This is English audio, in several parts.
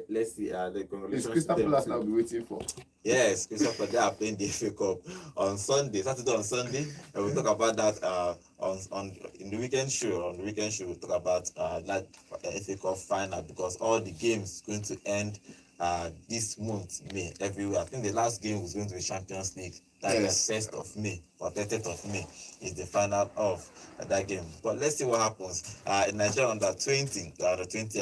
let's see. The It's congratulations Crystal to them Palace too. I'll be waiting for. Yes, Christopher, they are playing the FA Cup on Sunday, Saturday on Sunday, and we'll talk about that on in the weekend show. On the weekend show, we'll talk about that FA Cup final because all the games going to end this month, May, everywhere. I think the last game was going to be Champions League. That's Yes. the 1st of May or 30th of May is the final of that game. But let's see what happens. In Nigeria under 20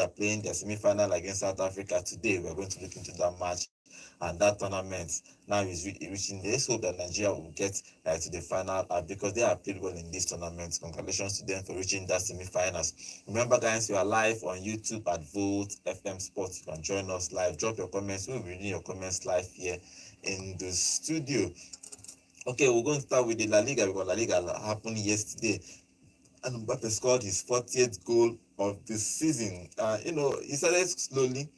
are playing their semi-final against South Africa today. We're going to look into that match and that tournament now is reaching. Let's hope that Nigeria will get to the final because they have played well in this tournament. Congratulations to them for reaching that semi-finals. Remember, guys, we are live on YouTube at Volt FM Sports. You can join us live. Drop your comments. We'll be reading your comments live here in the studio. Okay, we're going to start with the La Liga because La Liga happened yesterday, and Mbappe scored his 40th goal of the season. He started slowly,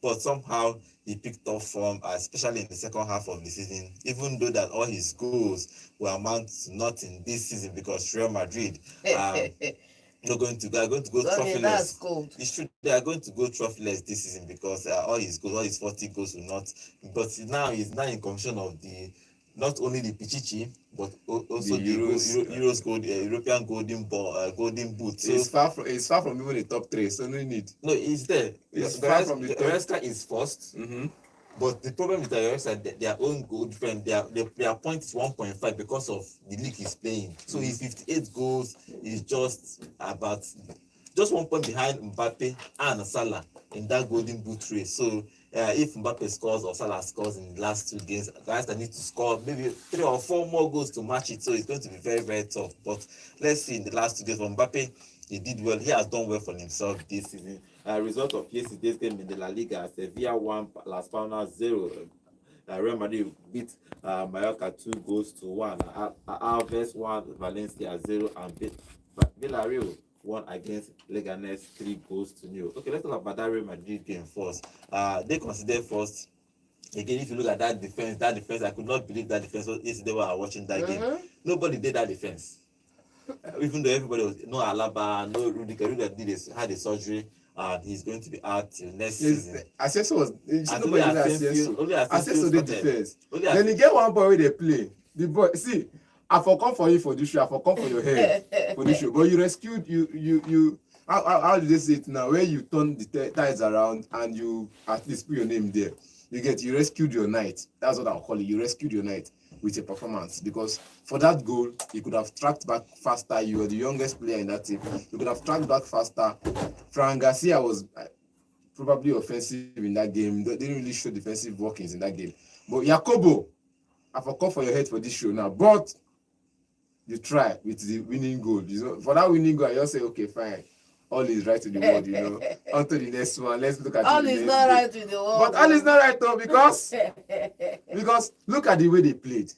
but somehow he picked up form, especially in the second half of the season, even though that all his goals will amount to nothing this season because Real Madrid are going to go trophyless. It's true, they are going to go trophyless this season because all his 40 goals will not. But now he's now in condition of the not only the Pichichi but also the Euros gold, European golden boot. So it's far from even the top three, so no need. No, it's there. It's far from the top. Goretzka is first. But the problem with Goretzka, their own goal different. Their point is 1.5 because of the league he's playing. So his 58 goals is just 1 point behind Mbappe and Salah in that golden boot race. So if Mbappe scores or Salah scores in the last 2 games, Goretzka needs to score maybe 3 or 4 more goals to match it. So it's going to be very, very tough. But let's see in the last 2 games, for Mbappe, he did well. He has done well for himself this season. Result of yesterday's game in the La Liga: Sevilla 1, Las Palmas 0. Real Madrid beat Mallorca 2-1. Alves 1, Valencia 0, and Villarreal won against Leganes 3-0. Okay, let's talk about that Real Madrid game first. They considered first. Again, if you look at that defense, I could not believe that defense was yesterday while I was watching that game. Nobody did that defense. Even though everybody was no Alaba, no Rudiger. Rudiger had a surgery, and he's going to be out till next season. Asensio was only Asensio did defense. Then you get one boy where they play. The boy, see, I for come for you for this show, I for come for your head for this show. But you rescued you. How did they say it now? Where you turn the ties around and you at least put your name there. You rescued your night. That's what I'll call it. You rescued your night with a performance, because for that goal you could have tracked back faster. You were the youngest player in that team. You could have tracked back faster. Fran Garcia was probably offensive in that game. They didn't really show defensive workings in that game. But Jacobo, I forgot for your head for this show now. But you try with the winning goal. For that winning goal, I just say, okay, fine. All is right with the world, On to the next one. Let's look at all is not right with the world. But all is not right though, because look at the way they played.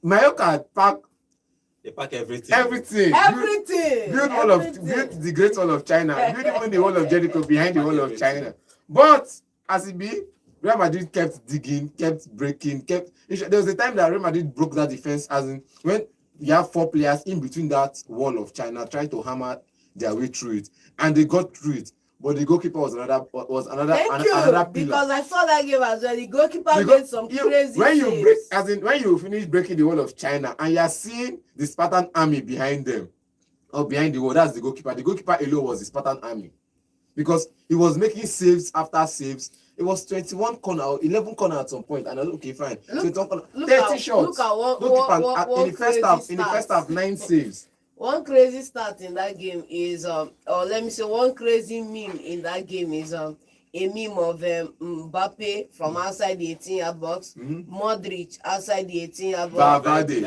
Mallorca pack everything. Build the Great Wall of China. Build even the Wall of Jericho behind the Wall of China. But as it be, Real Madrid kept digging, kept breaking, there was a time that Real Madrid broke that defense, as in when you have 4 players in between that Wall of China trying to hammer their way through it, and they got through it. But the goalkeeper was another pillar. Because I saw that game as well. The goalkeeper made some crazy when you finish breaking the Wall of China and you are seeing the Spartan army behind them or behind the wall, that's the goalkeeper. The goalkeeper alone was the Spartan army, because he was making saves after saves. It was 21 corner, 11 corner at some point, and I was okay, fine. 30 shots. In the first half, 9 saves. One crazy start in that game is or let me say one crazy meme in that game is a meme of Mbappe from outside the 18-yard box, Modric outside the 18-yard box, Valverde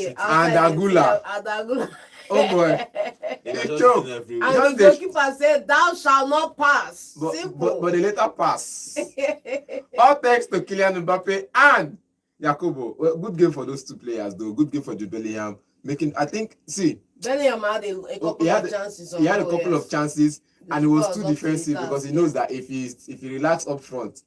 and Agula. Oh boy. They choke. And the goalkeeper said, "Thou shalt not pass." But they later pass. All thanks to Kylian Mbappe and Jacobo. Well, good game for those 2 players, though. Good game for Jude Bellingham. Bellingham had a couple of chances. He had a couple of chances, and he was too defensive because he knows that if he relax up front,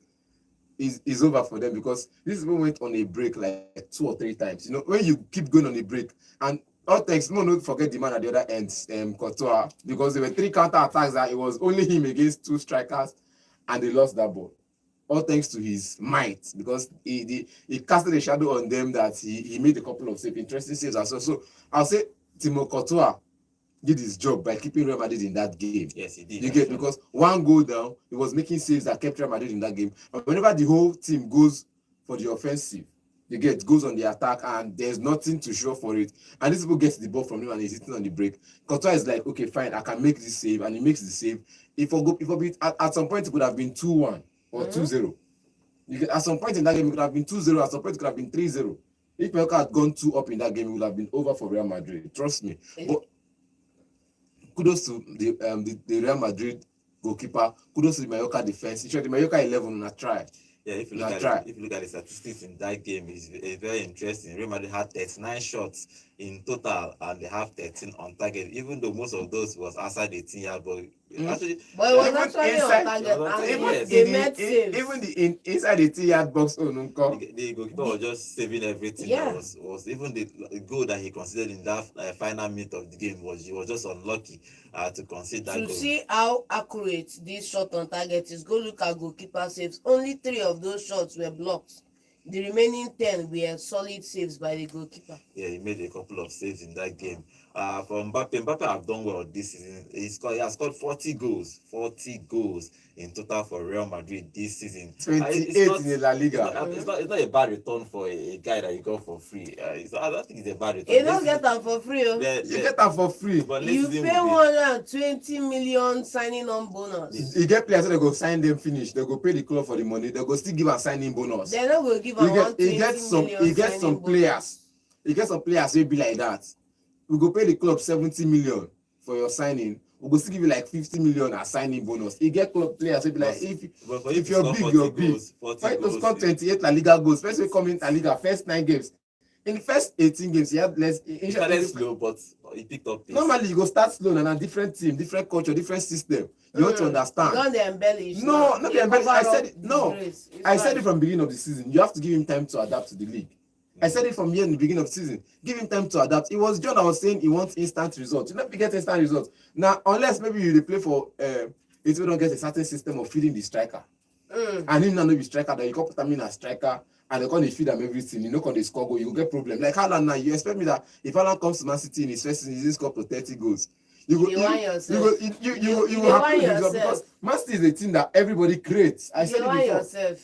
is over for them, because this one went on a break like 2 or 3 times. When you keep going on a break, and all thanks, no, don't forget the man at the other end, Courtois, because there were 3 counter attacks that it was only him against 2 strikers, and they lost that ball. All thanks to his might, because he casted a shadow on them that he made a couple of interesting saves as well. So I'll say Thibaut Courtois did his job by keeping Real Madrid in that game. Yes, he did. You get, because one goal down, he was making saves that kept Real Madrid in that game. And whenever the whole team goes for the offensive, you get, goes on the attack, and there's nothing to show for it, and this people gets the ball from him and he's hitting on the break, Courtois is like, okay, fine, I can make this save, and he makes the save. At some point it could have been 2-1 or 2-0. At some point in that game it could have been 2-0. At some point it could have been 3-0. If Mallorca had gone 2 up in that game, it would have been over for Real Madrid. Trust me. But kudos to the Real Madrid goalkeeper. Kudos to the Mallorca defense. The Mallorca 11 on a try. Yeah, if you look at the statistics in that game, it's very interesting. Real Madrid had 39 shots in total, and they have 13 on target. Even though most of those was outside the 18-yard, but actually, but it was actually on target. Even inside the 18-yard box, the goalkeeper was just saving everything. Yeah. That was even the goal that he considered in that final minute of the game he was just unlucky to concede that goal. To see how accurate this shot on target is, go look at goalkeeper saves. Only 3 of those shots were blocked. The remaining 10 were solid saves by the goalkeeper. Yeah, he made a couple of saves in that game. For Mbappe have done well this season. He has scored 40 goals in total for Real Madrid this season. 28 in the La Liga. It's not a bad return for a guy that you got for free. I don't think it's a bad return. You don't get them for free. You get them for free. But you pay 120 million signing on bonus. You get players, so they go sign them, finish. They go pay the club for the money. They go still give a signing bonus. They're not going to give them 120 million. You get some players. You get some players will be like that. We go pay the club 70 million for your signing. We go still give you like 50 million as signing bonus. You get club players will be like, if you're big, you're big. For you to score 28 La Liga goals, first we come in La Liga, first 9 games. In the first 18 games, he had less. He started slow, but he picked up pace. Normally, you go start slow and a different team, different culture, different system. You want to understand. Don't they embellish? No, not the embellish. I said it. No, I said it from the beginning of the season. You have to give him time to adapt to the league. I said it from here in the beginning of the season. Give him time to adapt. It was John that was saying he wants instant results. You never get instant results. Now, unless maybe you play for it will not get a certain system of feeding the striker. And him now no be striker, that you can put him in as striker and they can't feed him everything. You know, can they score goal, you will get problem. Like Haaland now, you expect me that if Haaland comes to Man City in his first season, he's score for 30 goals. You will have to because Man City is a team that everybody creates. I said it before.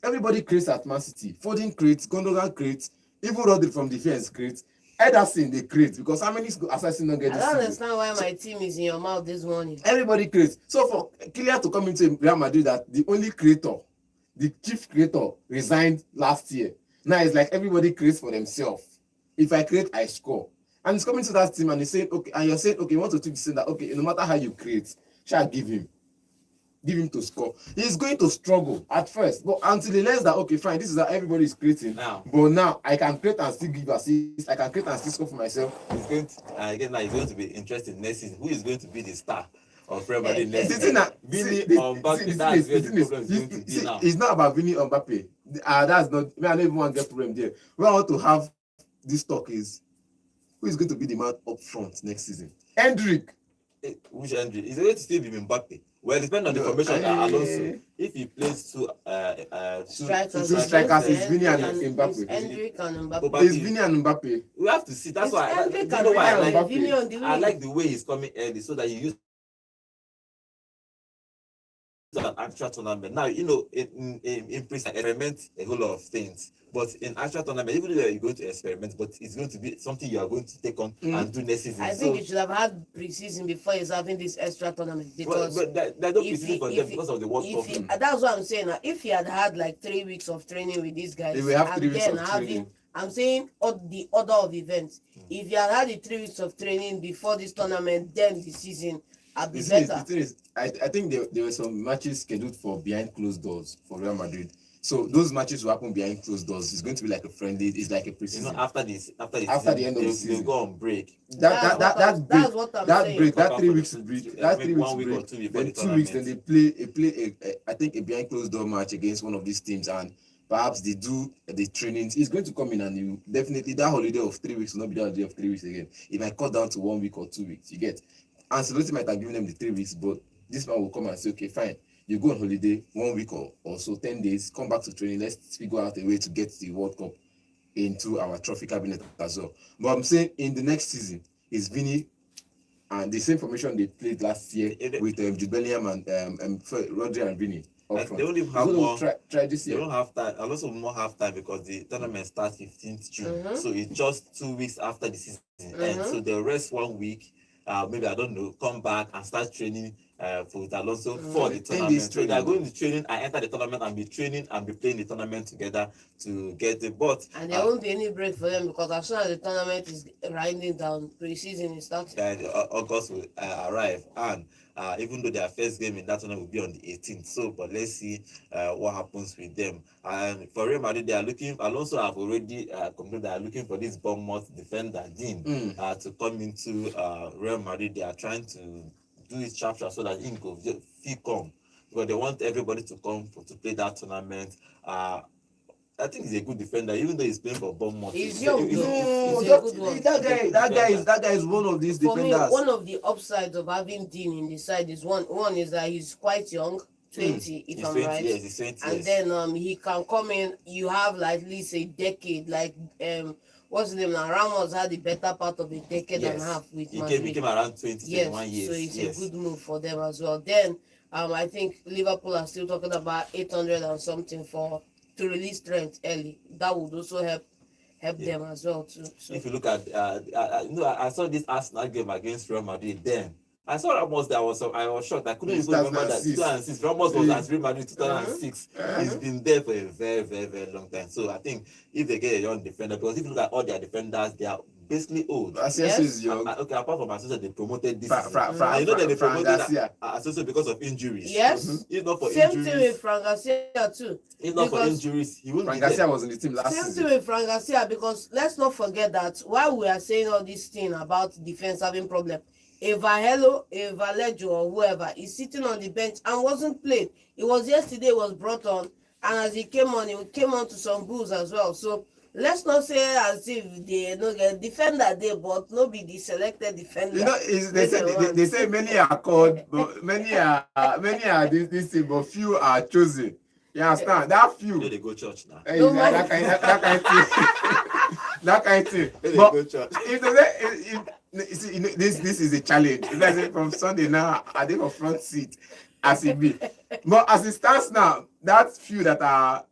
Everybody creates at Man City. Foden creates, Gundogan creates, even Rodri from defense creates. Ederson they create, because how many assassins don't get this? I don't understand why my team is in your mouth this morning. Everybody creates. So for Kylian to come into Real Madrid, that the only creator, the chief creator, resigned last year. Now it's like everybody creates for themselves. If I create, I score. And he's coming to that team and he's saying, okay, and you're saying, okay, you want to say that, okay, no matter how you create, shall give him to score. He's going to struggle at first, but until he learns that, okay, fine, this is how everybody is creating. Now, but now I can create and still give assists. I can create and still score for myself. He's going to, again, now he's going to be interesting next season. Who is going to be the star of Real Madrid next season? It's not about Vini or Mbappe. That's not. I don't even want to get problem there. What I want to have this talk is, who is going to be the man up front next season? Hendrick. Which Hendrick? Is it going to still be Mbappe? Well, it depends on the formation. Alonso, if he plays two strikers, is Vini and Mbappe. Hendrick and Mbappe. Is Vini and Mbappe. We have to see. That's why I like the way he's coming early, so that you use an actual tournament. Now, you know, in pre-season, experiment a whole lot of things. But in actual tournament, even though you're going to experiment, but it's going to be something you are going to take on and do next season. I think you should have had pre-season before he's having this extra tournament. Because but there's no pre-season for them because of the World Cup. That's what I'm saying. If he had like 3 weeks of training with these guys, they will have 3 weeks of training. I'm saying the order of events. If you had the 3 weeks of training before this tournament, then the season would be better. The thing is, I think there were some matches scheduled for behind closed doors for Real Madrid. So those matches will happen behind closed doors. It's going to be like a friendly. It's like a preseason. You know, after the end of the season, they'll go on break. That what I'm saying. break, that 3 weeks break, that 3 weeks break. Or 2 before then 2 weeks, then they play I think a behind closed door match against one of these teams, and perhaps they do the trainings. He's going to come in, and you definitely, that holiday of 3 weeks will not be that holiday of 3 weeks again. It might cut down to 1 week or 2 weeks. You get. Ancelotti might have given them the 3 weeks, but this man will come and say, okay, fine. You go on holiday 1 week or so, 10 days, come back to training. Let's figure out a way to get the World Cup into our trophy cabinet as well. But I'm saying in the next season, is Vinny and the same formation they played last year with Jude Bellingham and Rodri and Vinny. They only have more. Try this year. They don't have time. And also more half time because the tournament starts 15th June. So it's just 2 weeks after the season ends. So they'll rest 1 week. Maybe I don't know, come back and start training for Alonso for the tournament. So they are going to training and enter the tournament and be training and be playing the tournament together to get the but. And there won't be any break for them because as soon as the tournament is winding down, pre-season is starting. August will arrive, and even though their first game in that tournament will be on the 18th. So, but let's see what happens with them. And for Real Madrid, they are looking. Alonso have already concluded they are looking for this Bournemouth defender Dean to come into Real Madrid. They are trying to do it sharp so that he can come because they want everybody to come to play that tournament. I think he's a good defender, even though he's playing for Bournemouth. He's young. He's a good one. That guy is one of these defenders. For me, one of the upsides of having Dean in the side is one is that he's quite young, 20 if I'm right. Yes, he's 20 and then he can come in. You have like at least a decade. Like what's his name now? Ramos had the better part of a decade and a half with Madrid. He came around 21 years. So it's a good move for them as well. Then I think Liverpool are still talking about 800 and something to release Trent early. That would also help them as well too. So. If you look at I saw this Arsenal game against Real Madrid then. I saw Ramos there. I was shocked. I couldn't even remember that 2006. Ramos was at Real Madrid 2006. He's been there for a very, very, very long time. So I think if they get a young defender, because if you look at all their defenders, they are basically old. Asensio is young. Okay, apart from Asensio, they promoted this. You know that they promoted Asensio because of injuries. Yes. If not for Same injuries. Same thing with Fran Garcia too. If not for injuries, he wouldn't. Fran Garcia was in the team last season. Same thing with Fran Garcia because let's not forget that while we are saying all this thing about defense having problem, Evahelo, Evalejo or whoever is sitting on the bench and wasn't played. It was yesterday was brought on, and as he came on to some goals as well. So let's not say as if they no get defender there, but no be the selected defender. You know, they say many are called, but many are this thing, but few are chosen. You understand? That few. You know they go church now. Hey, that kind of thing. That kind of thing. They But go church. This is a challenge. Like from Sunday now, I think for front seat as it be. But as it stands now, that few that are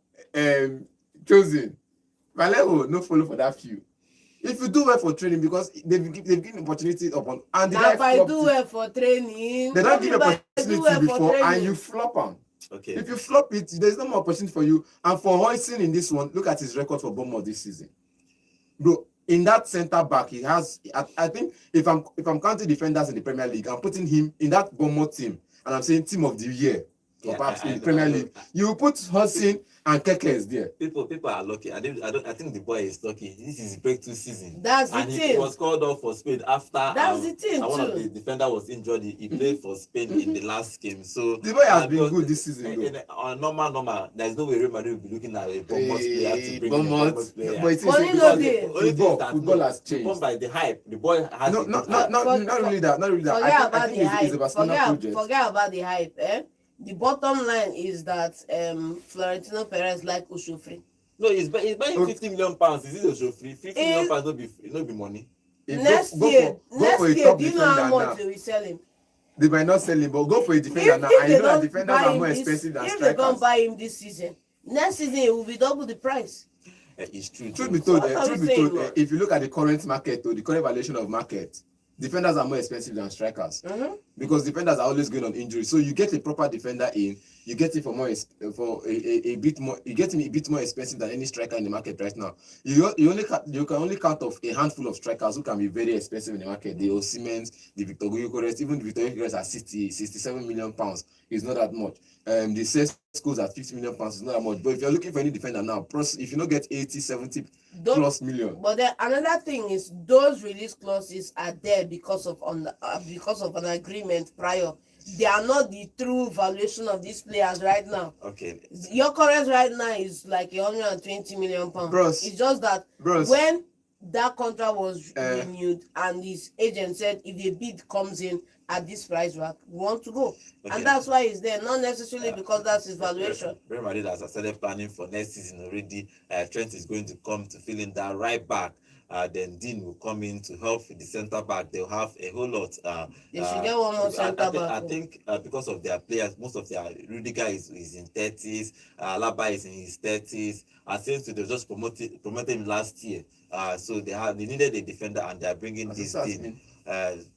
chosen, Valero no follow for that few. If you do well for training, because they've given opportunity upon and the if I do well for training, they don't give opportunity before and you flop them. Okay. If you flop it, there's no more opportunity for you. And for Hoyson in this one, look at his record for Bournemouth this season, bro. In that centre back, he has. I think if I'm counting defenders in the Premier League, I'm putting him in that Bournemouth team, and I'm saying team of the year, or perhaps in the Premier League. You put Hudson and Keke is there. People are lucky. I think the boy is lucky. This is breakthrough season. That's the thing. He was called off for Spain after. That's the thing one of the defender was injured. He played for Spain in the last game. So the boy has been good this season. On normal, there's no way Real Madrid will be looking at a Bournemouth player to bring Bournemouth player. But football has changed. By the hype, the boy has. Not really that. I think it's a Barcelona project. Forget about the hype. The bottom line is that Florentino Perez like Oshofri. No, he's buying 50 million pounds. Is it Oshofri? 50 million pounds no be money. Next year, do you know how much they will sell him? They might not sell him, but go for a defender now. I know that defenders are more expensive than strikers. If they don't buy him this season, next season it will be double the price. It's true. Truth be told, if you look at the current market or the current valuation of market, defenders are more expensive than strikers because defenders are always going on injury. So you get a proper defender in, you get him for a bit more. You get him a bit more expensive than any striker in the market right now. You can only count off a handful of strikers who can be very expensive in the market. The Osimhen, the Victor Gyökeres, even the Victor Gyökeres at 67 million pounds is not that much. The Sesco's at 50 million pounds is not that much. But if you're looking for any defender now, if you don't get 80, 70 plus million. But then another thing is those release clauses are there because of an agreement prior. They are not the true valuation of these players right now. Okay. Your current right now is like 120 million pounds. Bros, it's just that when that contract was renewed and his agent said if the bid comes in at this price rack, we want to go. Okay. And that's why he's there, not necessarily because that's his valuation. Real Madrid has started planning for next season already. Trent is going to come to fill in that right back. Then Dean will come in to help with the centre back. They'll have a whole lot. They should get one more centre back. I think because of their players, most of their Rudiger is in 30s. Alaba is in his 30s. I think so they just promoted him last year. So they needed a defender, and they are bringing this Dean.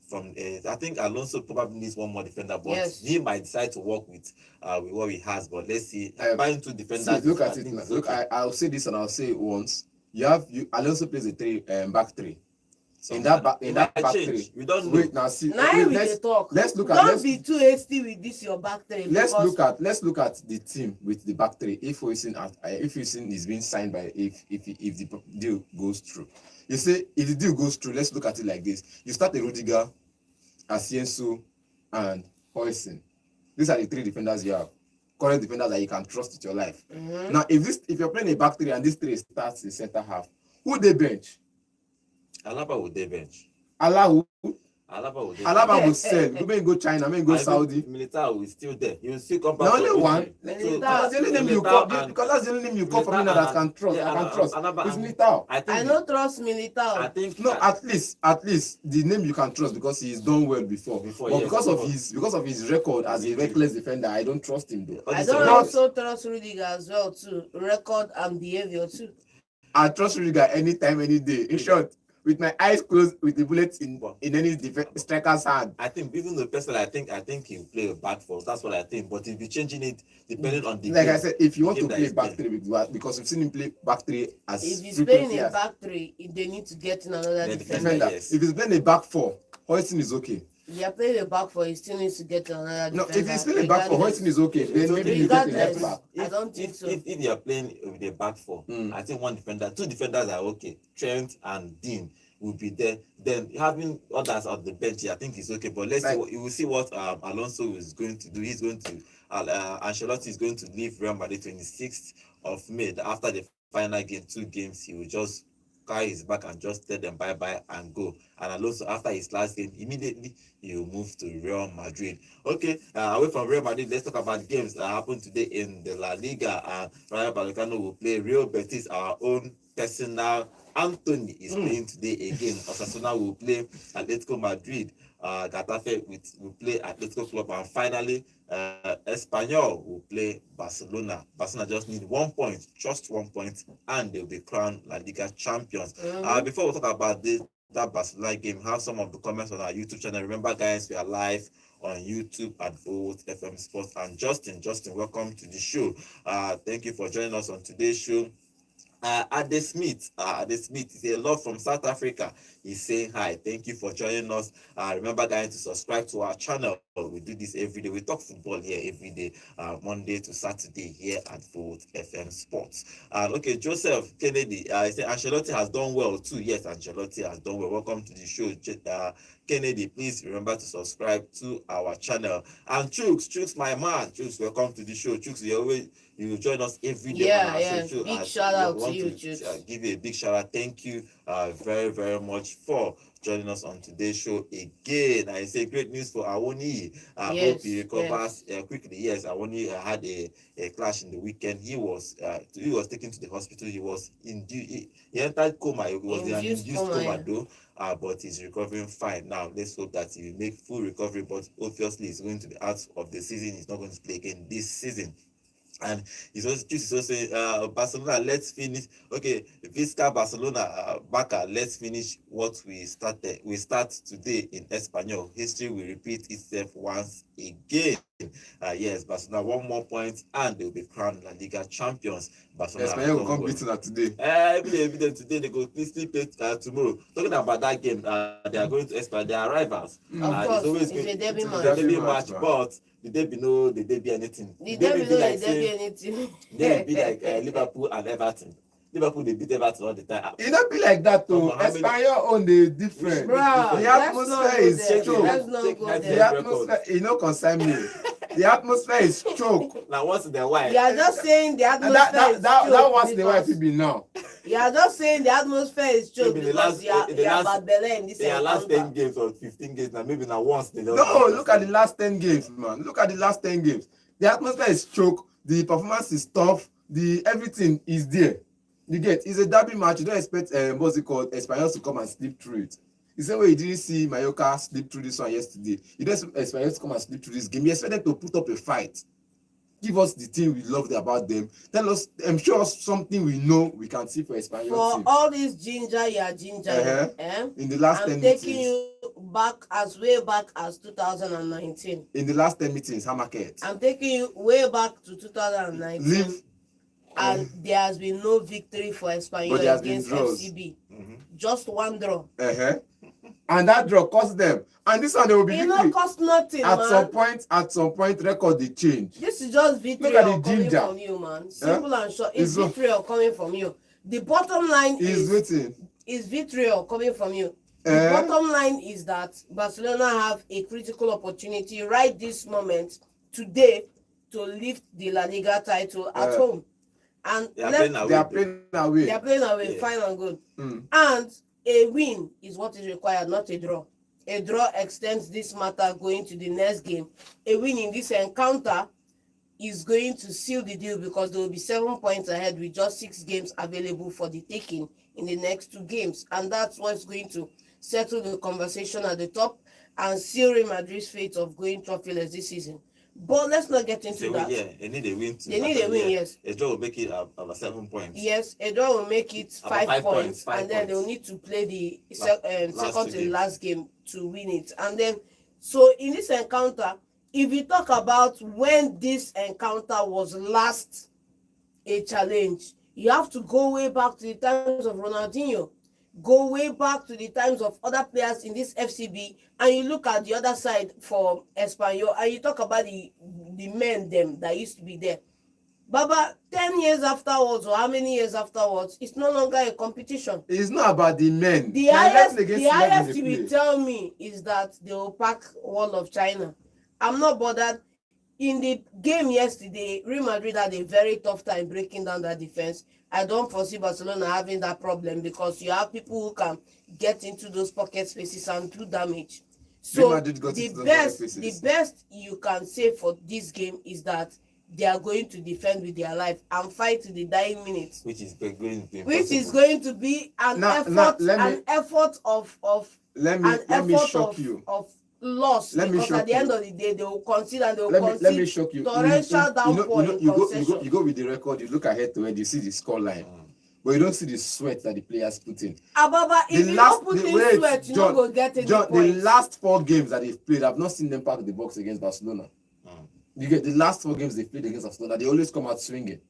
From I think Alonso probably needs one more defender, but yes, he might decide to work with what he has. But let's see. Buying two defenders. See, look at it. Look, okay. I'll say this and I'll say it once. Alonso plays a back three. So in that back three, we don't know. Wait now, see. Let's talk. Let's look at. Don't be too hasty with this your back three. Let's look at the team with the back three. If Hoisin is being signed by if the deal goes through, you say if the deal goes through, let's look at it like this. You start a Rudiger, Asienso, and Hoisin. These are the three defenders you have. Current defenders that you can trust with your life. Mm-hmm. Now, if you're playing a back three and this three starts in center half, who they bench? Alaba would they bench. Alaba will say, sell. Go China, go Saudi. Militao is still there. He will still come back. The only one. That's the only name you call because that's the only name you call for me that can trust. Yeah, I can trust. It's Militao. I don't trust Militao. I think no. At least the name you can trust because he's done well before. But because of his record as a reckless defender, I don't trust him though. I don't also trust Rudiger as well too. Record and behavior too. I trust Rudiger anytime, any day. In short, with my eyes closed, with the bullets in any striker's hand. I think even the person, I think he'll play a back four. That's what I think. But he'll be changing it depending on the like game. I said, if you want to play back three, because we've seen him play back three as if he's playing a back three, they need to get in another defender. Yes. If he's playing a back four, Hoisin is okay. If you're playing a back four, he still needs to get to another defender. No, if he's playing a back four, Hoisin is okay. Then maybe you get a left back. I don't think so. If you're playing with a back four, I think two defenders are okay. Trent and Dean will be there. Then having others on the bench, I think is okay. But you will see what Alonso is going to do. He's going to Ancelotti is going to leave Real Madrid 26th of May. After the final game, 2 games, he will just carry his back and just tell them bye-bye and go. And Alonso, after his last game, immediately he will move to Real Madrid. Okay, away from Real Madrid, let's talk about games that happened today in the La Liga. Rayo Vallecano will play Real Betis, our own personal Anthony is playing today again. Osasuna will play Atletico Madrid. Getafe will play Atletico Club. And finally, Espanyol will play Barcelona. Barcelona just need 1 point, just 1 point, and they'll be crowned La Liga champions. Before we talk about that Barcelona game, have some of the comments on our YouTube channel. Remember, guys, we are live on YouTube at Volt FM Sports. And Justin, welcome to the show. Thank you for joining us on today's show. Ade Smith is a lot from South Africa. He's saying hi. Thank you for joining us. Remember, guys, to subscribe to our channel. We do this every day. We talk football here every day, Monday to Saturday here at Volt FM Sports. Okay, Joseph Kennedy. He said Ancelotti has done well too. Yes, Ancelotti has done well. Welcome to the show, Kennedy. Please remember to subscribe to our channel. And Chooks, my man. Chooks, welcome to the show. Chooks, you join us every day on our show. Big shout out to you, Chooks. Give you a big shout out. Thank you very, very much for joining us on today's show again. I say great news for Awoni. I hope he recovers quickly. Yes, Awoni had a clash in the weekend. He was taken to the hospital. He was he entered coma. He was in an induced coma though. But he's recovering fine now. Let's hope that he will make full recovery. But obviously, he's going to be out of the season. He's not going to play again this season. And he's also saying, Barcelona, let's finish. Okay, Visca Barcelona, Barca, let's finish what we started. We start today in Espanyol. History will repeat itself once again. Yes, Barcelona 1 more point and they'll be crowned La Liga champions. Barcelona Espanyol will come beating that today. Every day today they go still play tomorrow. Talking about that game, they are going to Espanyol. They are rivals. Of course, it's a derby match. But the derby be anything. The derby be anything. They be like Liverpool and Everton. Liverpool they beat Everton all the time. It don't be like that though. Espanyol on the different. Bro, the atmosphere is true. Let's not go there. The atmosphere, concern me. The atmosphere is choke. Now what's the why? You are just saying the atmosphere is choke. That was the why it be now. You are just saying the atmosphere is choke because you are bad belly in this encounter. Last 10 games or 15 games now, maybe now once they don't. No, look at the last 10 games, man. Look at the last 10 games. The atmosphere is choke. The performance is tough. The everything is there. You get, it's a derby match. You don't expect what's it called, Espanyol to come and sleep through it. The same way you didn't see Mallorca sleep through this one yesterday. You don't expect Espanyol to come and sleep through this game. You expect them to put up a fight. Give us the thing we loved about them. Tell us, show us something we know we can see for Espanyol for team. All this ginger, in the last 10 I'm meetings. taking you way back as 2019. In the last 10 meetings, how market? I'm taking you way back to 2019. Leave. And there has been no victory for Espanyol against FCB. Mm-hmm. Just one draw. And that draw cost them. And this one they will be victory. It not cost nothing, at man. Some point, record they change. This is just vitriol coming from you, man. Simple and short. It's vitriol coming from you. The bottom line is vitriol coming from you. The bottom line is that Barcelona have a critical opportunity right this moment, today, to lift the La Liga title at home. And they are playing away. Yeah. Fine and good. And a win is what is required, not a draw. A draw extends this matter going to the next game. A win in this encounter is going to seal the deal because there will be 7 points ahead with just 6 games available for the taking in the next 2 games. And that's what's going to settle the conversation at the top and seal Real Madrid's fate of going trophyless this season. But let's not get into that. Yeah, they need a win too. They need a win, yes. A draw will make it about 7 points. Yes, a draw will make it 5 points. And then they'll need to play the second to last game to win it. And then, so in this encounter, if you talk about when this encounter was last a challenge, you have to go way back to the times of Ronaldinho. Go way back to the times of other players in this FCB, and you look at the other side for Espanyol, and you talk about the men them that used to be there. Baba, 10 years afterwards, or how many years afterwards, it's no longer a competition. It's not about the men. The highest you will tell me is that they will pack Wall of China. I'm not bothered. In the game yesterday, Real Madrid had a very tough time breaking down that defense. I don't foresee Barcelona having that problem because you have people who can get into those pocket spaces and do damage. So the best you can say for this game is that they are going to defend with their life and fight to the dying minutes. Which is going to be an effort of loss, because at the end of the day they will consider let me shock you. Torrential downpour. You go with the record, you look ahead to it, you see the score line, but you don't see the sweat that the players put in. Ababa, if you don't put in sweat, you don't go get any points. The last 4 games that they've played, I've not seen them pack the box against Barcelona. You get the last 4 games they've played against Barcelona, they always come out swinging.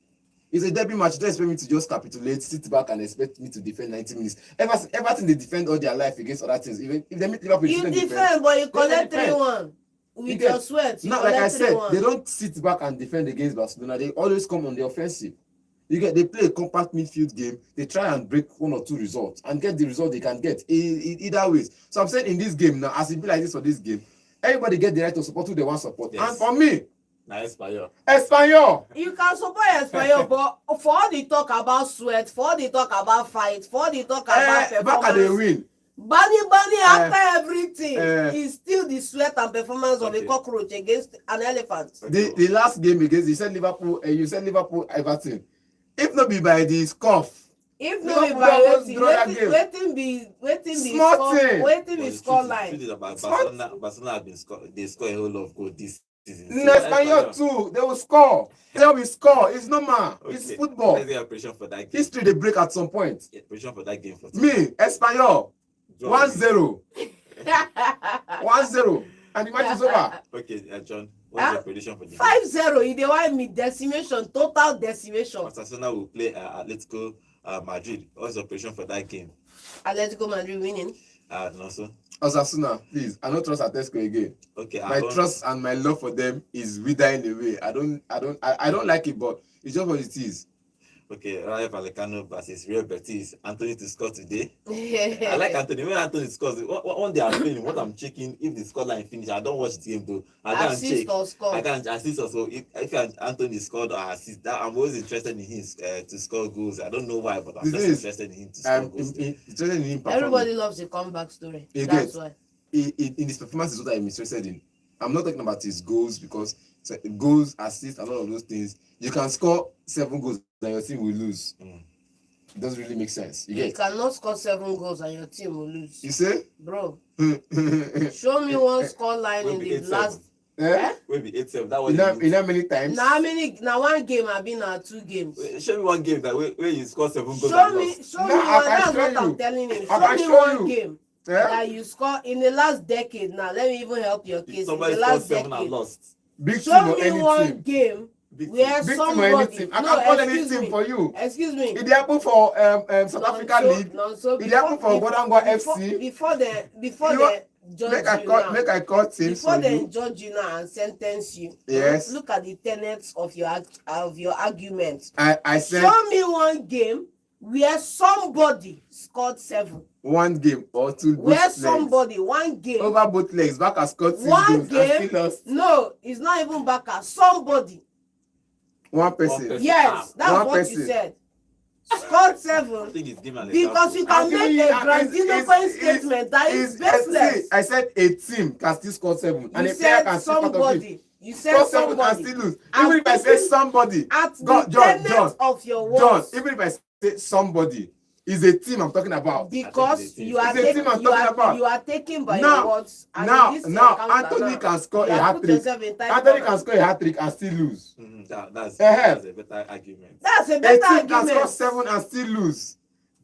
It's a derby match. Don't expect me to just capitulate, sit back, and expect me to defend 90 minutes. Everything they defend all their life against other things. Even if they meet Liverpool, you defend, but you collect 3-1 with your sweat. Not like I said, they don't sit back and defend against Barcelona. They always come on the offensive. They play a compact midfield game. They try and break 1 or 2 results and get the result they can get. Either ways. So I'm saying in this game now, as it be like this for this game, everybody get the right to support who they want to support. Yes. And for me, Espanyol. You can support Espanyol, but for all the talk about sweat, for all the talk about fight, for all the talk about performance, back at the win. Bunny after everything is still the sweat and performance of a cockroach against an elephant. The last game against you said Liverpool Everton. If not be by the scoff. If not be by waiting be score line. Barcelona have been they score a whole lot of goals this. Espanyol too, they will score. They will score. It's normal. Okay. It's football. Let's get a pressure for that game. History they break at some point. Pressure for that game. Me, Espanyol, 1-0. 1-0. And the match is over. Okay, John, what's your prediction for the game? 5-0. They want me decimation, total decimation. Osasuna will play Atletico Madrid. What's your prediction for that game? Atletico Madrid winning. No, so. Osasuna, please. I don't trust Atletico again. Okay. My trust and my love for them is withering away. I don't like it, but it's just what it is. Okay, Rayo Vallecano versus Real Betis. Anthony to score today. I like Anthony. When Anthony scores, one day I'm playing, what I'm checking, if the scoreline finish, I don't watch the game though. I can't check. I can't assist or so. If Anthony scored or assist, that I'm always interested in him to score goals. I don't know why, but I'm just interested in him to score goals. Interested in him. Everybody loves a comeback story. That's why. In his performance is what I'm interested in. I'm not talking about his goals because goals, assists, and all of those things. You can score 7 goals and your team will lose. It doesn't really make sense. You cannot score 7 goals and your team will lose. You say? Bro. Show me one score line in the last. Maybe 8-7. That was in how many times? Now one game I've been at 2 games. Show me one game that where you score 7 goals. Show me one. That's what I'm telling you. Show me one game that you score in the last decade. Now let me even help your case. Somebody in the last scored 7 decade. and lost. Show me one game where somebody. I can call any team for you. Excuse me. It happened for South African League. It happened for Godangwa FC. Before they judge make I call teams before they judge you now and sentence you. Yes. Look at the tenets of your argument. I said. Show me one game where somebody scored 7. One game or 2 where legs. Somebody one game over both legs back and scored 6 one goals game and still lost. No, it's not even back at somebody. One person. Yes, that's one what person. You said. Scored 7 because you can make a grandiloquent statement that is baseless. I said a team can still score 7 and you a player can still somebody. You said somebody and still lose. Even if I say somebody, at the tenets of your words. John, even if I say somebody, is a team I'm talking about. Because you are taking by your words. Now, Anthony can score a hat-trick. Anthony can score a hat-trick and still lose. That's a better argument. That's a better argument. Can score 7 and still lose.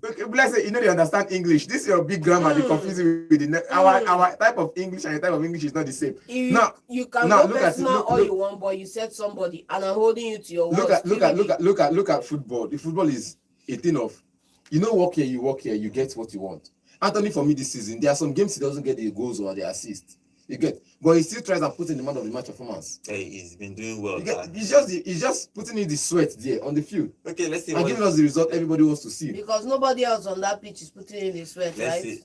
Okay, let's say you know they understand English. This is your big grammar. They confuse you with the our type of English and your type of English is not the same. You can go personal all you want, but you said somebody, and I'm holding you to your words. Look at football. The football is a thing of, you know, work here, you get what you want. Anthony, for me this season, there are some games he doesn't get the goals or the assists. You get, but he still tries and puts in the man of the match performance. Hey, he's been doing well. He's just putting in the sweat there on the field. Okay, let's see. And giving us the result everybody wants to see. Because nobody else on that pitch is putting in the sweat,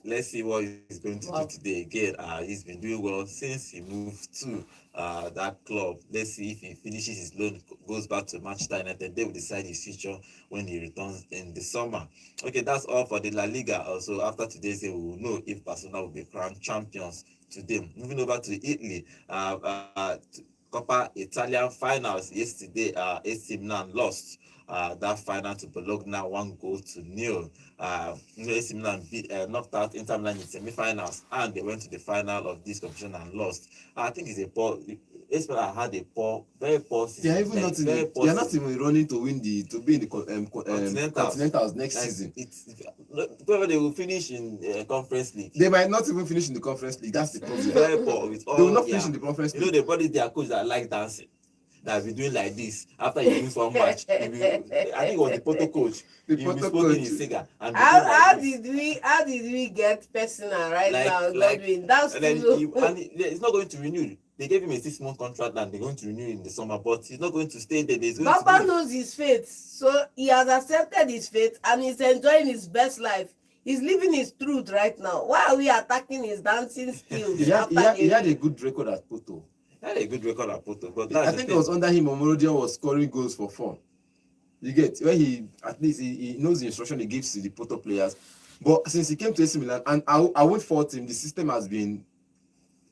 Let's see what he's going to do today. Again, he's been doing well since he moved to that club. Let's see if he finishes his loan, goes back to Manchester United. They will decide his future when he returns in the summer. Okay, that's all for the La Liga. Also, after today's game, we will know if Barcelona will be crowned champions today. Moving over to Italy, Coppa Italian finals yesterday. AC Milan lost that final to Bologna 1-0. AC Milan knocked out Inter Milan in semi-finals, and they went to the final of this competition and lost. I think it's a poor. AC Milan had a very poor season. They are not even running to be in the Continentals next season. Probably they will finish in Conference League. They might not even finish in the Conference League. That's the problem. Very poor. They will not finish in the Conference League. You know, they brought their coach that like dancing, that be doing like this after he wins one match. I think it was the Porto coach. He be smoking his cigar. How did we get personal right now, Godwin? That's and it's not going to renew. They gave him a 6-month contract and they're going to renew in the summer, but he's not going to stay there. Papa knows his fate, so he has accepted his fate and he's enjoying his best life. He's living his truth right now. Why are we attacking his dancing skills? He had a good record at Porto. But I think it was under him Omorodion was scoring goals for fun. You get where he at least he knows the instruction he gives to the Porto players. But since he came to AC Milan, and I won't fault him, the system has been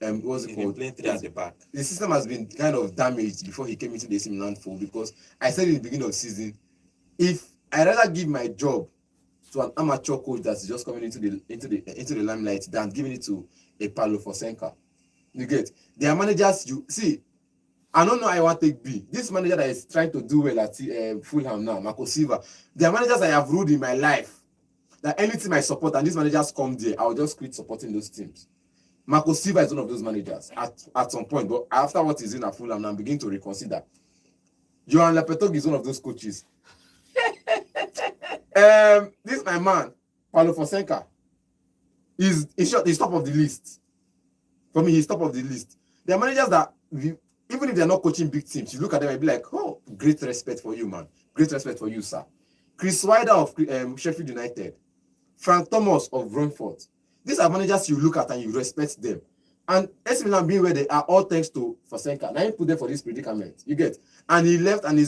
what's it called? Playing 3 at the back. The system has been kind of damaged before he came into the AC Milan fold, because I said in the beginning of the season, if I rather give my job to an amateur coach that's just coming into the limelight than giving it to a Paulo Fonseca. You get, their managers, you see, I don't know how I want to take B. This manager that is trying to do well at Fulham now, Marco Silva, their managers I have ruled in my life, that any team I support and these managers come there, I'll just quit supporting those teams. Marco Silva is one of those managers at some point, but after what he's doing at Fulham, I'm beginning to reconsider. Johan Lopetegui is one of those coaches. This is my man, Paulo Fonseca. He's top of the list. For me, he's top of the list. There are managers that, even if they're not coaching big teams, you look at them and be like, oh, great respect for you, man. Great respect for you, sir. Chris Wilder of Sheffield United, Frank Thomas of Brentford. These are managers you look at and you respect them. And AC Milan being where they are, all thanks to Fonseca. Now he put them for this predicament. You get, and he left and he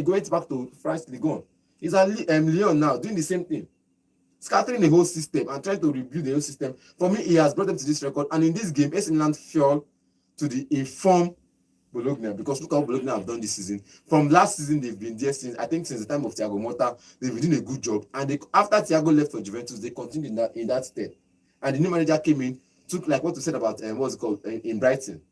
went back to France Ligue 1. He's at Lyon now doing the same thing, scattering the whole system and trying to rebuild the whole system. For me, he has brought them to this record. And in this game, AC Milan fell to the informed Bologna, because look how Bologna have done this season. From last season, they've been there since the time of Thiago Motta. They've been doing a good job. And after Thiago left for Juventus, they continued in that step. And the new manager came in, took like what we said about what's it called in Brighton.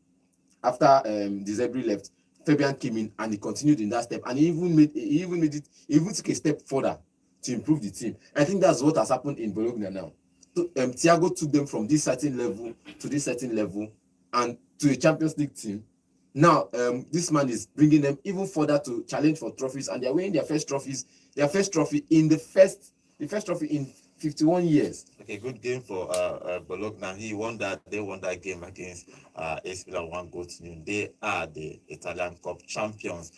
After De Zerbi left, Fabian came in and he continued in that step. And he even took a step further to improve the team. I think that's what has happened in Bologna now. Thiago took them from this certain level to this certain level and to a Champions League team. Now, this man is bringing them even further to challenge for trophies, and they're winning their first trophy in the first trophy in 51 years. Okay, good game for Bologna. They won that game against AC Milan 1-0. They are the Italian Cup champions.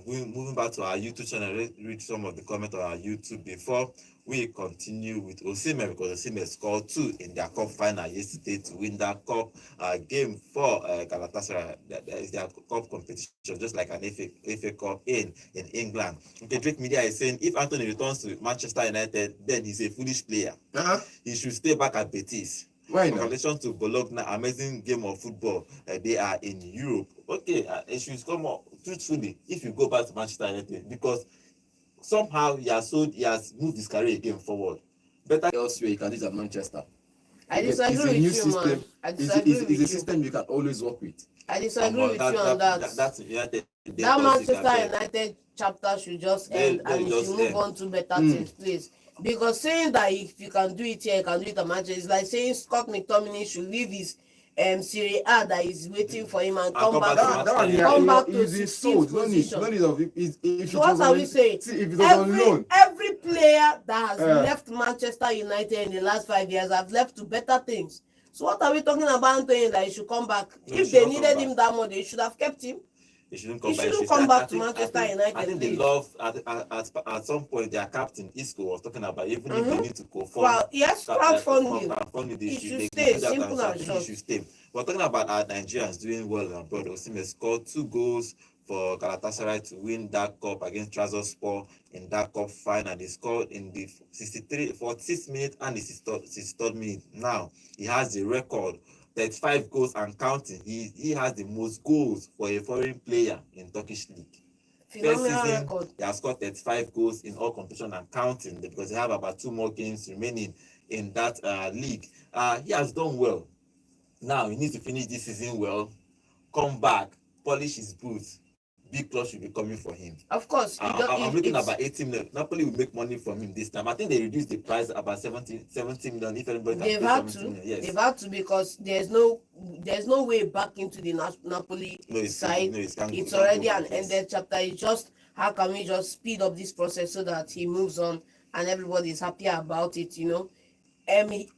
Moving back to our YouTube channel, let's read some of the comments on our YouTube before we continue with Osimhen, because Osimhen scored 2 in their cup final yesterday to win that cup game for Galatasaray. That is their cup competition, just like an FA Cup in England. Okay, Drake Media is saying if Anthony returns to Manchester United, then he's a foolish player. He should stay back at Betis. Why not? Congratulations to Bologna, amazing game of football. They are in Europe. Okay, it should come up truthfully if you go back to Manchester United, because somehow he has moved his career again forward. Better elsewhere, you can do it at Manchester. I disagree with you, man. It's a system you can always work with. I disagree with you on that. That Manchester United chapter should just end and you should move on to better things, please. Because saying that if you can do it here, you can do it at Manchester, it's like saying Scott McTominay should leave his Serie A that is waiting for him and come back to his 16th position. So what are we saying? Every player that has left Manchester United in the last 5 years have left to better things. So what are we talking about, Anthony, that he should come back? If they needed him that much, they should have kept him. He shouldn't come back to Manchester United. I think they love at some point their captain Isco was talking about even if they need to go for. Well, yes, crowdfunding. He should stay. Simple and short. He should stay. We're talking about our Nigerians doing well abroad. Osimhen scored 2 goals for Galatasaray to win that cup against Trabzonspor in that cup final. He scored in the 46th minute and the 63rd minute. Now he has the record. 35 goals and counting. He has the most goals for a foreign player in Turkish league. First season, record. He has scored 35 goals in all competition and counting, because they have about 2 more games remaining in that league. He has done well. Now he needs to finish this season well, come back, polish his boots. Big club should be coming for him. Of course. I'm looking about 80 million. Napoli will make money from him this time. I think they reduced the price about 70 million. If anybody can they've had to. Yes. They've had to, because there's no way back into the Napoli side. It's already an ended chapter. It's just how can we just speed up this process so that he moves on and everybody is happy about it, you know.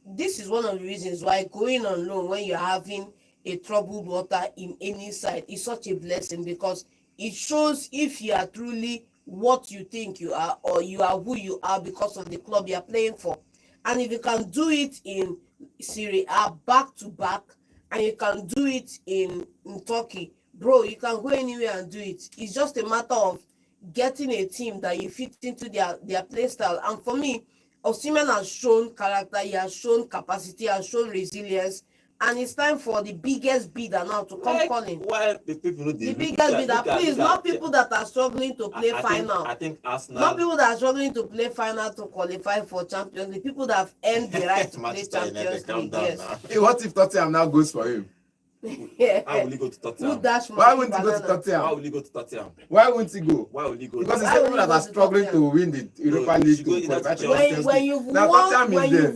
This is one of the reasons why going on loan when you're having a troubled water in any side is such a blessing, because it shows if you are truly what you think you are, or you are who you are because of the club you are playing for. And if you can do it in Serie A back to back, and you can do it in Turkey, bro, you can go anywhere and do it. It's just a matter of getting a team that you fit into their play style. And for me, Osimhen has shown character, he has shown capacity, he has shown resilience. And it's time for the biggest bidder now to come calling. Why the people the biggest bidder, please, not people that are struggling to play final. I think Arsenal. Not people that are struggling to play final to qualify for Champions League. People that have earned the right to play Champions League. Yes. Hey, what if Tottenham now goes for him? Why will he go to Tottenham? Why wouldn't he go to Tottenham? Why will he go to Tottenham? Why wouldn't he go? Why will he go? Because it's people that are struggling to win the Europa League. When you've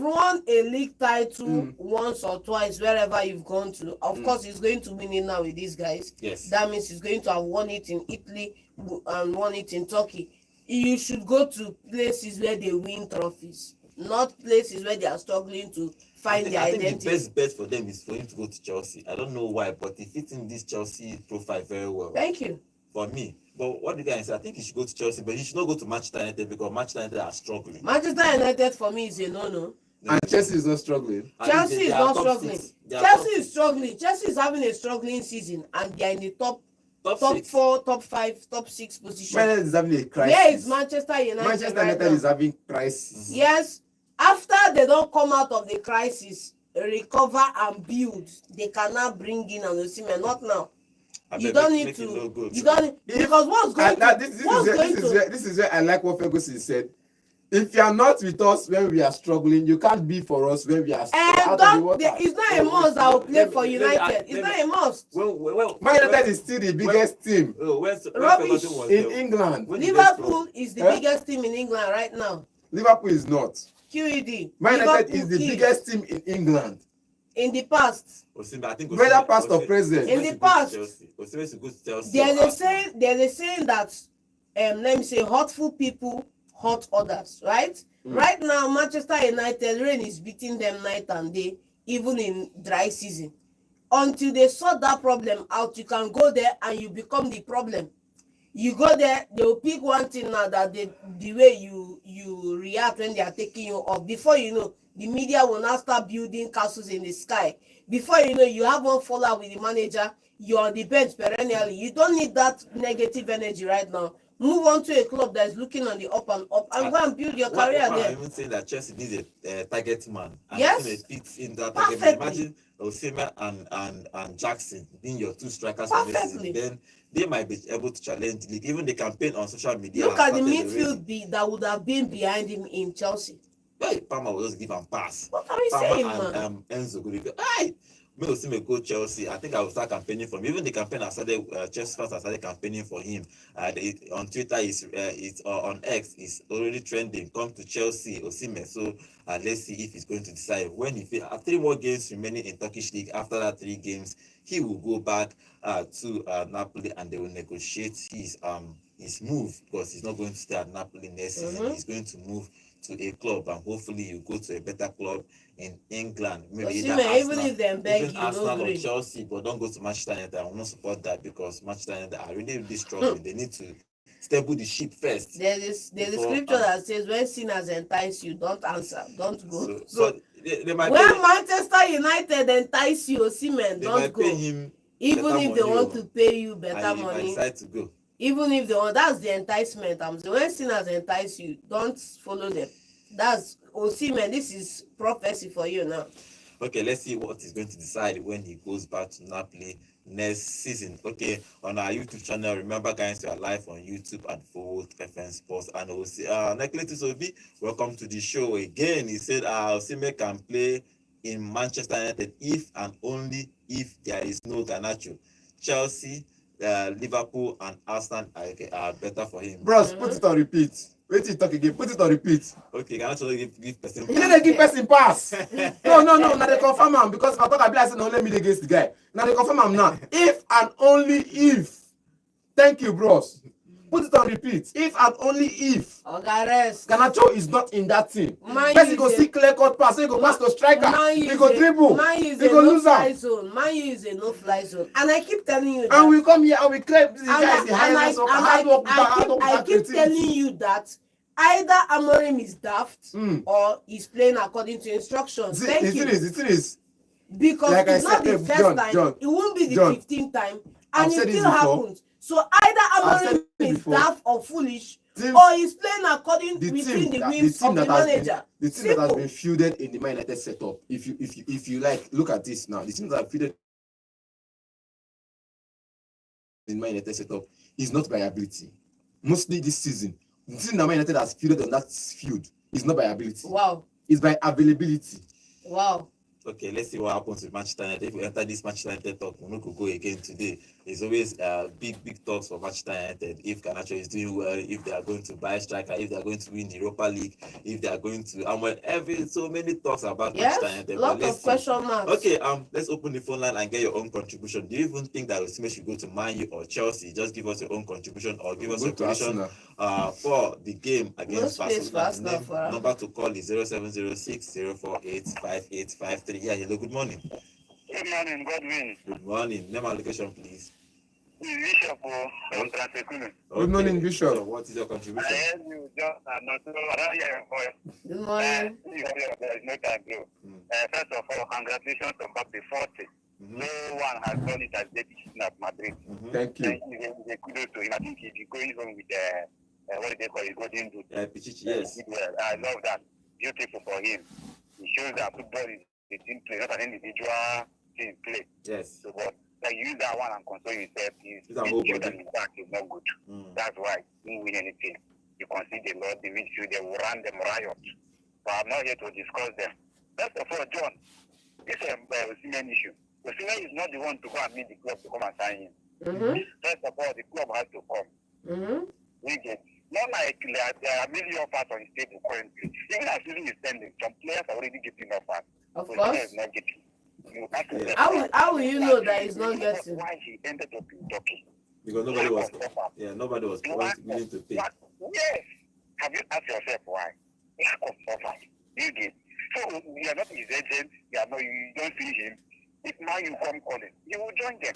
won a league title once or twice, wherever you've gone to, of course he's going to win it now with these guys. Yes. That means he's going to have won it in Italy and won it in Turkey. You should go to places where they win trophies, not places where they are struggling to find their identity. I think the best bet for them is for him to go to Chelsea. I don't know why, but he fits in this Chelsea profile very well. Thank you. For me, But what the guy said, I think he should go to Chelsea, but he should not go to Manchester United because Manchester United are struggling. Manchester United for me is a no. And Chelsea is not struggling. Chelsea is not struggling. Chelsea is struggling. Chelsea is having a struggling season, and they are in the top 4, top 5, top 6 position. Manchester is having a crisis. Where is Manchester United? Manchester United is having crisis. Yes, after they don't come out of the crisis, recover and build, they cannot bring in an Osimhen. Not now. You don't need to. You don't, because what's going to? This is where I like what Ferguson said. If you are not with us when we are struggling, you can't be for us when we are out of the water. It's not a must that will play for United. It's not a must. Well, Man United is still the biggest team Rubbish in England. Liverpool is the biggest team in England right now. Liverpool is not. QED. Man United is the biggest team in England. In the past. Whether past or present. In the past. There's a saying that let me say hurtful people hurt others, right? Right now, Manchester United rain is beating them night and day, even in dry season. Until they sort that problem out, you can go there and you become the problem. You go there, they will pick one thing now that the way you react when they are taking you off. Before you know, the media will now start building castles in the sky. Before you know, you have one fallout with the manager, you're on the bench perennially. You don't need that negative energy right now. Move on to a club that is looking on the up and go and build your career there. I'm even saying that Chelsea needs a target man. And yes. Osimhen fits in that target man. Imagine Osimhen and Jackson being your two strikers for this season. Then they might be able to challenge the league. Even the campaign on social media. Look at the midfield that would have been behind him in Chelsea. Hey, Palmer will just give him pass. What are you saying, man? Enzo could be. Hey! Me Osimhen go Chelsea. I think I will start campaigning for him. Even the campaign I started, Chelsea fans have started campaigning for him. On Twitter, it's on X, it's already trending. Come to Chelsea, Osimhen. So let's see if he's going to decide when he feel. 3 more games remaining in Turkish league. After that 3 games, he will go back to Napoli and they will negotiate his move because he's not going to stay at Napoli next season. He's going to move to a club and hopefully you go to a better club in England. Maybe even if they beg you, Arsenal or Chelsea, but don't go to Manchester United. I will not support that because Manchester United are really struggling. They need to stable the ship first. There's a scripture that says, when sinners entice you, don't answer, don't go. So when Manchester United entice you, Osimhen, don't go. Even if they want to pay you better money, decide to go. Even if they want, that's the enticement. I'm saying when sinners entice you, don't follow them. That's Osimhen. This is prophecy for you now. Okay, let's see what he's going to decide when he goes back to Napoli next season. Okay, on our YouTube channel, remember guys, we are live on YouTube at Volt FM Sports, and we'll see Necklace Obi, welcome to the show again. He said Osimhen can play in Manchester United if and only if there is no Garnacho. Chelsea, Liverpool and Arsenal are better for him. Bros, put it on repeat. Wait till you talk again. Put it on repeat. Okay, can I give person pass? You need to give person pass. No. Now they confirm him because I thought I'd be like, no, let me against the guy. Now they confirm him now. If and only if. Thank you, bros. Put it on repeat. If and only if. Garnacho is not in that team. First, he go see clear cut pass. So he go pass to striker. He go dribble. He go lose out. Man U is a no-fly zone. And I keep telling you that. And we come here and we claim this guy is the highest of hard work. I keep telling you that either Amorim is daft or he's playing according to instructions. The thing is. Because like it's not the first time. It won't be the 15th time. And it still happens. So either Amorim is daft or foolish, or he's playing according between the whims of the manager. The team that has been fielded in the Man United setup. If you like, look at this now. The team that are fielded in the Man United setup is not by ability. Mostly this season, the team that Man United has fielded on that field is not by ability. Wow. It's by availability. Wow. Okay, let's see what happens with Manchester United. If we enter this Manchester United talk, we could go again today. There's always big talks for Manchester United. If Garnacho is doing well, if they are going to buy striker, if they are going to win the Europa League, if they are going to so many talks about Manchester United. Lot of question marks. Okay, let's open the phone line and get your own contribution. Do you even think that Osimhen should go to Man U or Chelsea? Just give us your own contribution or give us your prediction for the game against Barcelona. Number to call is 0706 048 5853. Yeah, hello, good morning. Good morning, Godwin. Good morning. Name and location, please. Bishop from Transekulu. Good morning, Bishop. So what is your contribution? I heard you just not so around here for Good morning. there is no time to. First of all, congratulations to Mbappe 40. No one has done it as deputy at Madrid. Thank you. He's a kudos to him. I think he'll be going home with what do they call it, golden boot. Pichichi, yes. I love that. Beautiful for him. He shows that football is a team play, not an individual team play. Yes. So, but like, use that one and console yourself. His midfield and his back is not good. That's why he didn't win anything. You concede a lot, the midfield, they will run them riot. But I'm not here to discuss them. First of all, John, this is a Osimhen issue. Osimhen is not the one to go and meet the club to come and sign him. First of all, the club has to come. We get not like there are many offers on his table currently. Even as season is ending, some players are already getting offers. Of so course. is not getting. How will you know that he's not getting? Why he ended up in Turkey? Because nobody was willing to pay. Yes. Have you asked yourself why? Lack of offers. You get. So you are not his agent. You don't see him. If man you come calling, you will join them.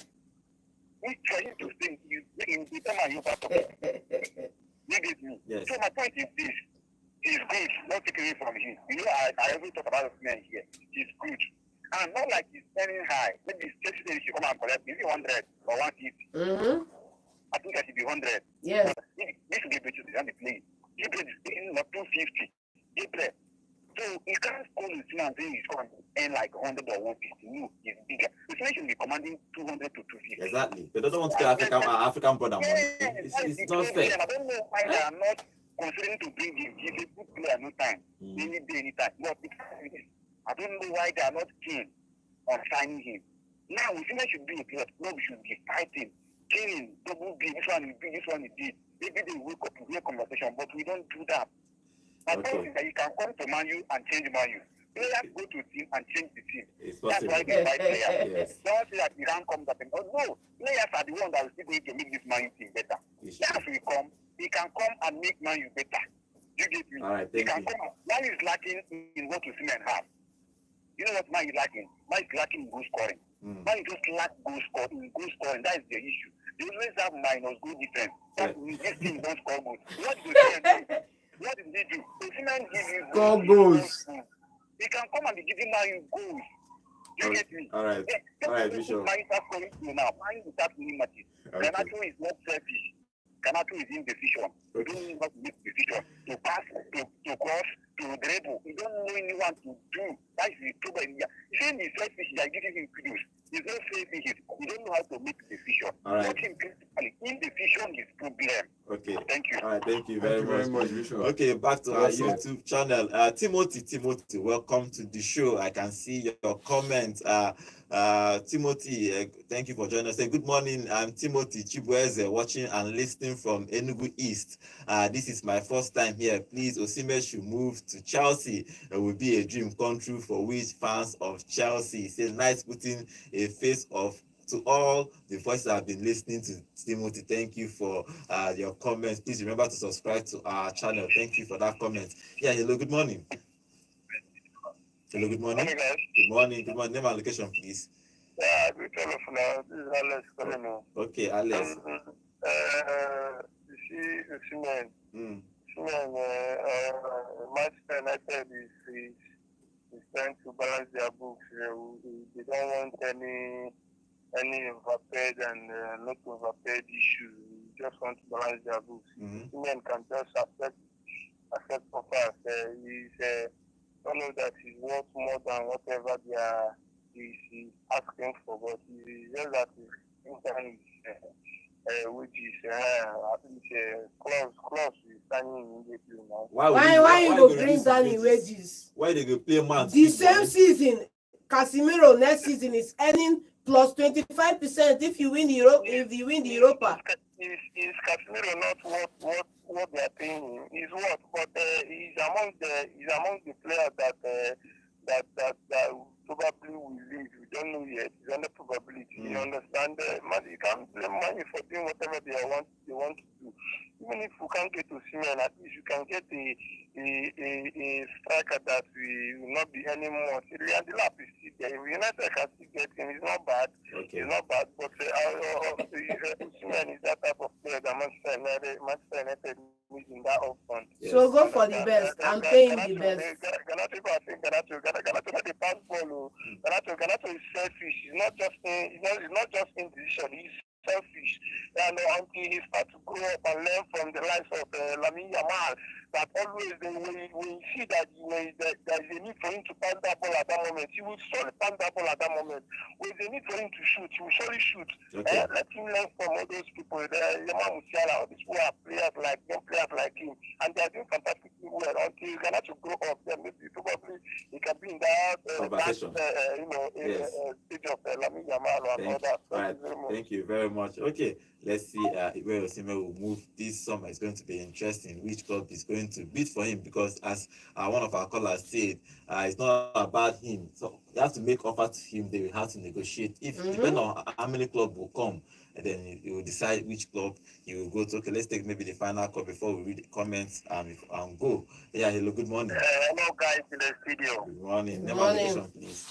We try to think you become a new part of it. You get me? Yes. So my point is this. He's good, not taking it from him. You know, I always talk about the man here. He's good. And not like he's spending high. Maybe he should come and collect maybe 100 or 150. I think that should be 100. Yes. This should be better than the play. He plays not 250. He play. So he can't call his team and say he's going to earn like 100 or 150. No, he's bigger. The team should be commanding 200 to 250. Exactly. They don't want to get African brother money. It's not fair. I don't know why they are not considering to bring him. He's a good player, no time. Any day, any time. But I don't know why they are not keen on signing him. Now, we think that should be a club. No, we should be fighting, killing, double B. This one is big, this one is big. Maybe they wake up to hear conversation, but we don't do that. My point is that you can come to Man U and change Man U. Players go to team and change the team. That's why they buy players. Yes. Don't say that Iran comes up and no, players are the ones that will still going to make this Man U team better. Players will come, he can come and make Man U better. You get me? All right, he thank can you. come. Man is lacking in what Osimhen have. You know what Man is lacking? Man is lacking in goal scoring. Man is just lack goal scoring. That is the issue. They always have minus goal defense. That this team don't score goals. What did Osimhen do? What did he do? Osimhen gives you score goals. He can come and be giving Man goals. You get me? All right. All right, Bishop. Man start scoring now. Man will start winning matches. Ganacho is not selfish. Ganacho is indecision. You don't know how to make decision. To pass, to cross, to dribble. You don't know anyone to do. That is the problem. He's saying he's selfish. You are giving him kudos. He's not selfish. You don't know how to make decision. All right. What him principally, indecision is problem. Okay. Thank you. All right, thank you very much, Bishop. Okay, back to our Yes, sir. YouTube channel. Timothy, welcome to the show. I can see your comments. Timothy, thank you for joining us. Say good morning. I'm Timothy Chibueze, watching and listening from Enugu East. This is my first time here. Please, Osimhen should move to Chelsea. It will be a dream come true for which fans of Chelsea. Say nice putting a face of to all the voices I've been listening to. Timothy, thank you for your comments. Please remember to subscribe to our channel. Thank you for that comment. Yeah, hello, good morning. Hello, good morning. Hey guys. Good morning. Good morning. Name and location, please. Yeah, good telephone now. This is Alex calling now. Okay, Alex. You see, Osimhen. Osimhen, Manchester United is trying to balance their books. They don't want any overpaid and not overpaid issues. They just want to balance their books. Osimhen can just accept offers. He's don't know that he's worth more than whatever he's asking for, but he's just that which is I think clause is signing immediately now. Why you go bring down in wages? Why they go play man? The same season, Casemiro next season is earning plus 25% if you win the Europa. Is Casemiro not what they are paying him? He's what? But he's among the players that probably will leave. We don't know yet. It's under probability. You understand? Man, you can't blame money for doing whatever they want to do. Even if we can't get Osimhen, at least you can get a striker that will not be anymore. The lap is still there. If United can still get him, it's not bad. Okay. It's not bad, but Osimhen is that type of player that Manchester United needs in that upfront. Yes. So go for the best. I'm paying the best. Ganacho not a pass ball. Ganacho is selfish. He's not just indecision. He's selfish. And until he starts to grow up and learn from the likes of Lamine Yamal, that always when you see that there is a need for him to pass that ball at that moment, he will surely pass that ball at that moment. When there's a need for him to shoot, he will surely shoot. Okay. Let him learn from all those people. Yamal Musiala, all these people are young players like him, and they are doing fantastically well. Until he's going to grow up, then maybe probably he can be in that conversation. Stage of Lamine Yamal and all that. Right. Thank you very much. Okay, let's see where Osimhen will move this summer. It's going to be interesting which club is going to bid for him, because as one of our callers said, it's not about him. So you have to make offer to him. They will have to negotiate. If depending on how many clubs will come, and then you will decide which club you will go to. Okay, let's take maybe the final call before we read the comments and go. Yeah, hello, good morning. Hello, guys in the studio. Good morning. Good morning. Please.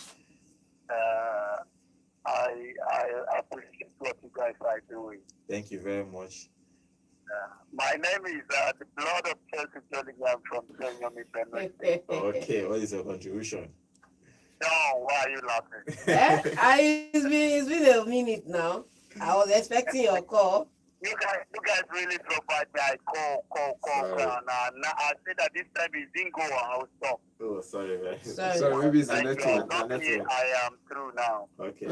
I appreciate what you guys are doing. Thank you very much. My name is the Blood of Chelsea Jollingham from Benjamin Benue. Okay, what is your contribution? No, why are you laughing? It's been a minute now. I was expecting your call. You guys really provide my call. And I said that this time it didn't go. I'll stop. Oh, sorry, man. Sorry, maybe it's the network. I am through now. Okay.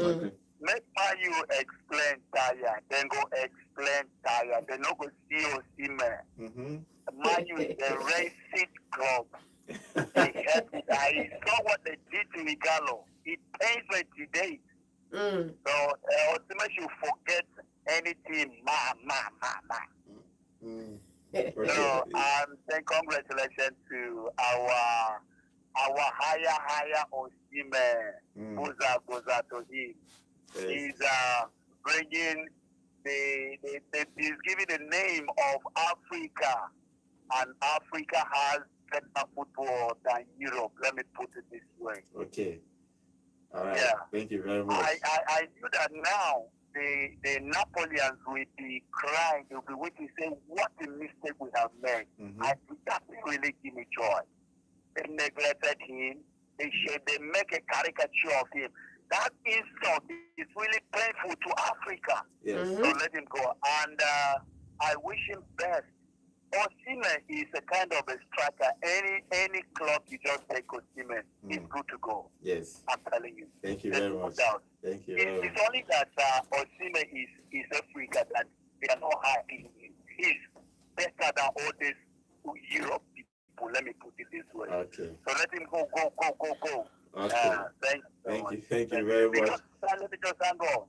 Make you explain Taya, then go explain Taya, then no go see Osimhen. Man, you is a racist club. I saw what they did to Igalo. It pains me today. So Osimhen should forget anything. So then congratulations to our higher Osimhen. Goza to him. Yes. He's bringing he's giving the name of Africa, and Africa has better football than Europe. Let me put it this way. Okay. All right. Yeah. Thank you very much. I knew that now the Napoleons will be crying. They'll be waiting, saying, "What a mistake we have made." That really give me joy. They neglected him. They make a caricature of him. That insult is really painful to Africa. Yes. So let him go. And I wish him best. Osimhen is a kind of a striker. Any club you just take Osimhen, he's good to go. Yes. I'm telling you. Thank you very much. Thank you very much. It's only that Osimhen is Africa that they are not high. He's better than all these Europe people. Let me put it this way. Okay. So let him go. Okay. Thank you very much. Let me just hang on.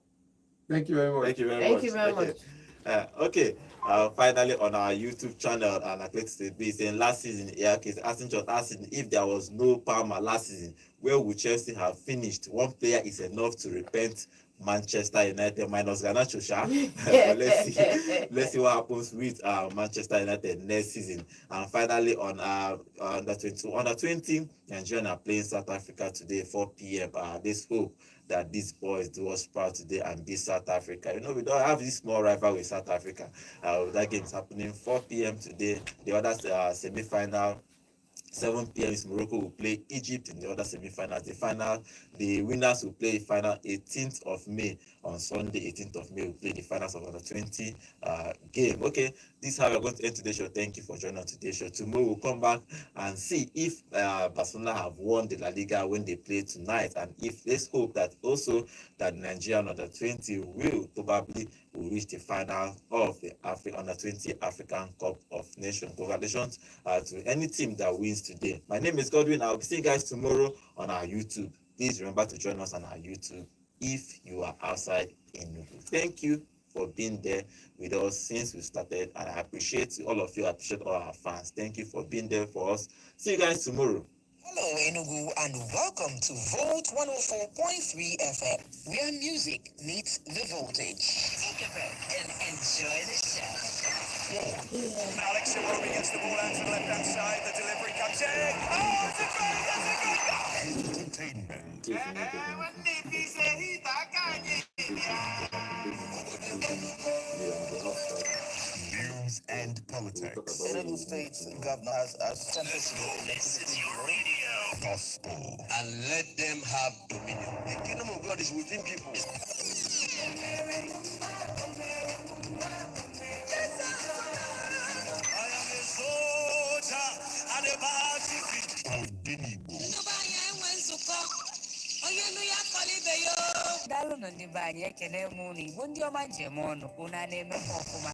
Thank you very much. Thank you very Thank much. you very much. Okay. Finally on our YouTube channel, and I clicked to be saying last season, asking if there was no Palmer last season, where would Chelsea have finished? One player is enough to repent Manchester United minus Garnacho. Let's see what happens with Manchester United next season. And finally on under 20, Nigeria are playing South Africa today 4 p.m. Let's hope that these boys do us proud today and beat South Africa. You know, we don't have this small rival with South Africa. That game is happening 4 p.m. today. The other semi-final 7 p.m. is Morocco will play Egypt in the other semi-finals. The winners will play final 18th of May. On Sunday, 18th of May, we'll play the finals of the 20 game. Okay, this is how we're going to end today's show. Thank you for joining us today's show. Tomorrow we'll come back and see if Barcelona have won the La Liga when they play tonight, and if let's hope that also that Nigeria under 20 will probably reach the final of the under 20 African Cup of Nations. Congratulations to any team that wins today. My name is Godwin. I'll see you guys tomorrow on our YouTube. Please remember to join us on our YouTube if you are outside Enugu. Thank you for being there with us since we started, and I appreciate all of you. I appreciate all our fans. Thank you for being there for us. See you guys tomorrow. Hello Enugu and welcome to Volt 104.3 FM, where music meets the voltage. Take a break and enjoy the show. Alex Iwobi gets the ball out to the left-hand side. The delivery comes in. Oh, it's a goal! It's a goal! Entertainment. News and politics. Enugu State governor has sent us to This is your radio. gospel and let them have dominion. The kingdom of God is within people. I am a soldier and a battlefield. Daalụ nọ ndị be anyị ekene m unu Igbo ndị ọma njem ọnụ unu a na-eme ọfụma